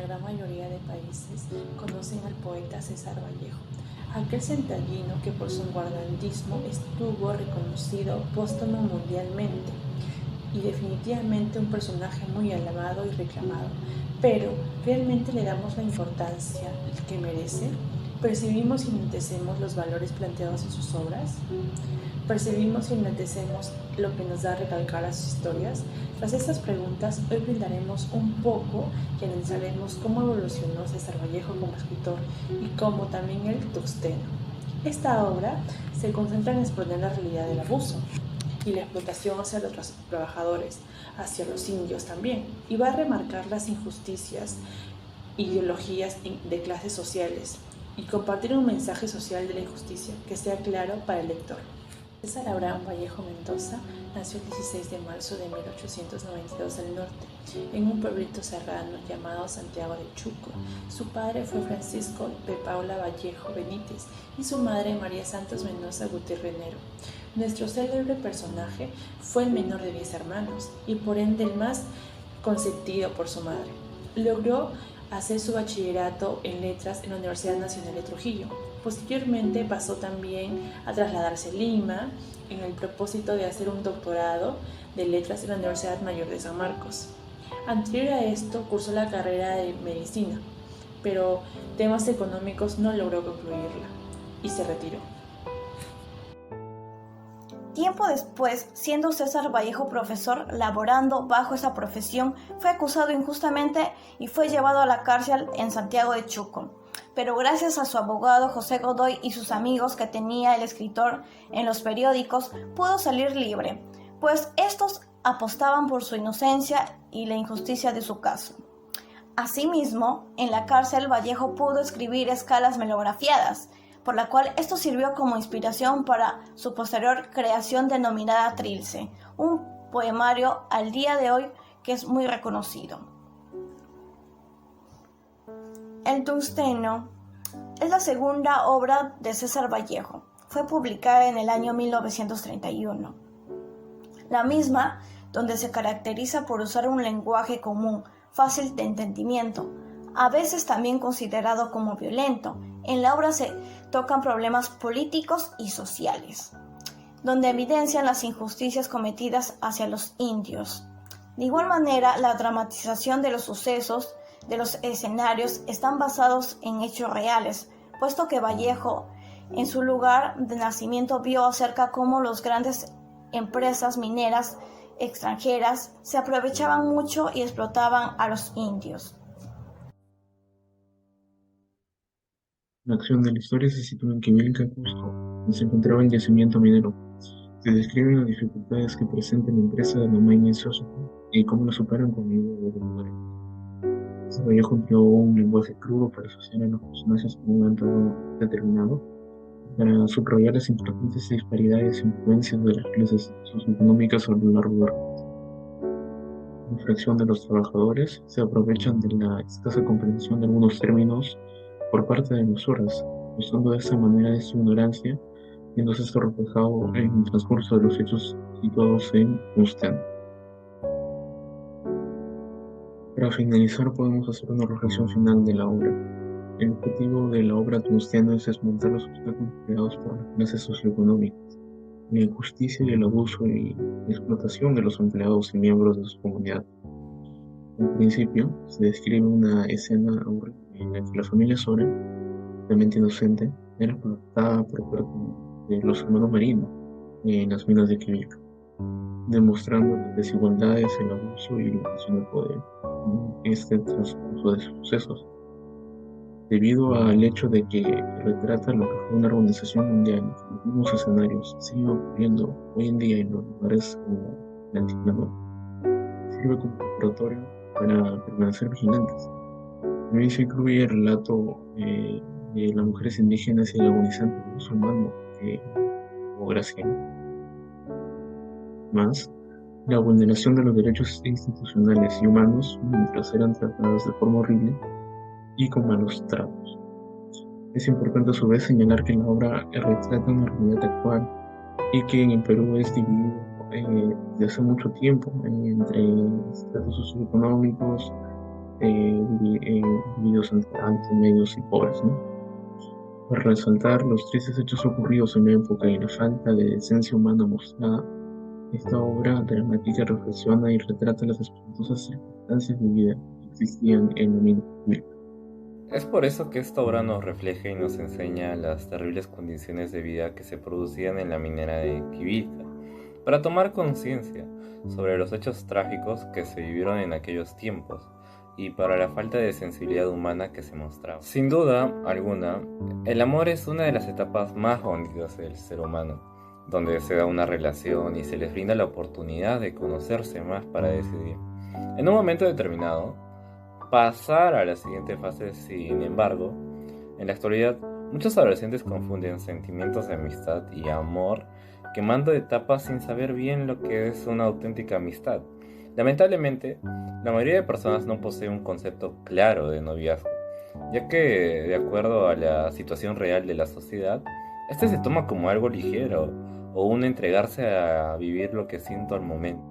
gran mayoría de países conocen al poeta César Vallejo, aquel centellino que por su guarandismo estuvo reconocido póstumo mundialmente y definitivamente un personaje muy alabado y reclamado. Pero, ¿realmente le damos la importancia que merece? ¿Percibimos y enaltecemos los valores planteados en sus obras? ¿Percibimos y enaltecemos lo que nos da a recalcar las historias? Tras estas preguntas, hoy brindaremos un poco y analizaremos cómo evolucionó César Vallejo como escritor y cómo también el tuxteno. Esta obra se concentra en exponer la realidad del abuso y la explotación hacia los trabajadores, hacia los indios también, y va a remarcar las injusticias, ideologías de clases sociales y compartir un mensaje social de la injusticia que sea claro para el lector. César Abraham Vallejo Mendoza nació el 16 de marzo de 1892 al norte, en un pueblito serrano llamado Santiago de Chuco. Su padre fue Francisco de Paula Vallejo Benítez y su madre María Santos Mendoza Gutiérrez. Nuestro célebre personaje fue el menor de 10 hermanos y por ende el más consentido por su madre. Logró hacer su bachillerato en letras en la Universidad Nacional de Trujillo. Posteriormente pasó también a trasladarse a Lima en el propósito de hacer un doctorado de letras en la Universidad Mayor de San Marcos. Anterior a esto cursó la carrera de medicina, pero temas económicos no logró concluirla y se retiró. Tiempo después, siendo César Vallejo profesor, laborando bajo esa profesión, fue acusado injustamente y fue llevado a la cárcel en Santiago de Chuco. Pero gracias a su abogado José Godoy y sus amigos que tenía el escritor en los periódicos, pudo salir libre, pues estos apostaban por su inocencia y la injusticia de su caso. Asimismo, en la cárcel Vallejo pudo escribir escalas melografiadas, por la cual esto sirvió como inspiración para su posterior creación denominada Trilce, un poemario al día de hoy que es muy reconocido. El tuxteno es la segunda obra de César Vallejo. Fue publicada en el año 1931. La misma, donde se caracteriza por usar un lenguaje común, fácil de entendimiento, a veces también considerado como violento. En la obra se tocan problemas políticos y sociales, donde evidencian las injusticias cometidas hacia los indios. De igual manera, la dramatización de los sucesos de los escenarios están basados en hechos reales, puesto que Vallejo, en su lugar de nacimiento, vio acerca cómo las grandes empresas mineras extranjeras se aprovechaban mucho y explotaban a los indios. La acción de la historia se sitúa en Quimilca, Cusco, donde se encontraba el yacimiento minero. Se describen las dificultades que presenta la empresa de Lomaña y Sósimo y cómo lo superan con ayuda de voluntarios. Se Vallejo empleó un lenguaje crudo para asociar a los personajes con un entorno determinado, para subrayar las importantes disparidades e influencias de las clases socioeconómicas a lo largo del país. Una fracción de los trabajadores se aprovechan de la escasa comprensión de algunos términos por parte de emisoras, mostrando de esta manera de su ignorancia, viéndose esto reflejado en el transcurso de los hechos situados en Tuxteno. Para finalizar, podemos hacer una reflexión final de la obra. El objetivo de la obra Tuxteno es desmontar los obstáculos creados por las clases socioeconómicas, la injusticia y el abuso y la explotación de los empleados y miembros de su comunidad. En principio, se describe una escena aburrida en la que la familia Sora, la mente inocente, era explotada por parte de los hermanos Marino en las minas de Quimilca, demostrando las desigualdades, el abuso y la intención de poder en este transcurso de sucesos, debido al hecho de que retrata lo que fue una organización mundial y que los mismos escenarios siguen ocurriendo hoy en día en los lugares como la antigüedad. Sirve como laboratorio para permanecer vigilantes. También se incluye el relato de las mujeres indígenas y el agonizante abuso humano como Graciela. Más, la vulneración de los derechos institucionales y humanos mientras eran tratadas de forma horrible y con malos tratos. Es importante a su vez señalar que la obra retrata una realidad actual y que en Perú es dividido desde hace mucho tiempo entre estratos socioeconómicos, divididos entre medios y pobres, ¿no? Para resaltar los tristes hechos ocurridos en la época y la falta de decencia humana mostrada, esta obra dramática reflexiona y retrata las espantosas circunstancias de vida que existían en la mina pública. Es por eso que esta obra nos refleja y nos enseña las terribles condiciones de vida que se producían en la minera de Quivita, para tomar conciencia sobre los hechos trágicos que se vivieron en aquellos tiempos y para la falta de sensibilidad humana que se mostraba. Sin duda alguna, el amor es una de las etapas más bonitas del ser humano, donde se da una relación y se les brinda la oportunidad de conocerse más para decidir, en un momento determinado, pasar a la siguiente fase. Sin embargo, en la actualidad, muchos adolescentes confunden sentimientos de amistad y amor, quemando etapas sin saber bien lo que es una auténtica amistad. Lamentablemente, la mayoría de personas no posee un concepto claro de noviazgo, ya que, de acuerdo a la situación real de la sociedad, este se toma como algo ligero o un entregarse a vivir lo que siento al momento.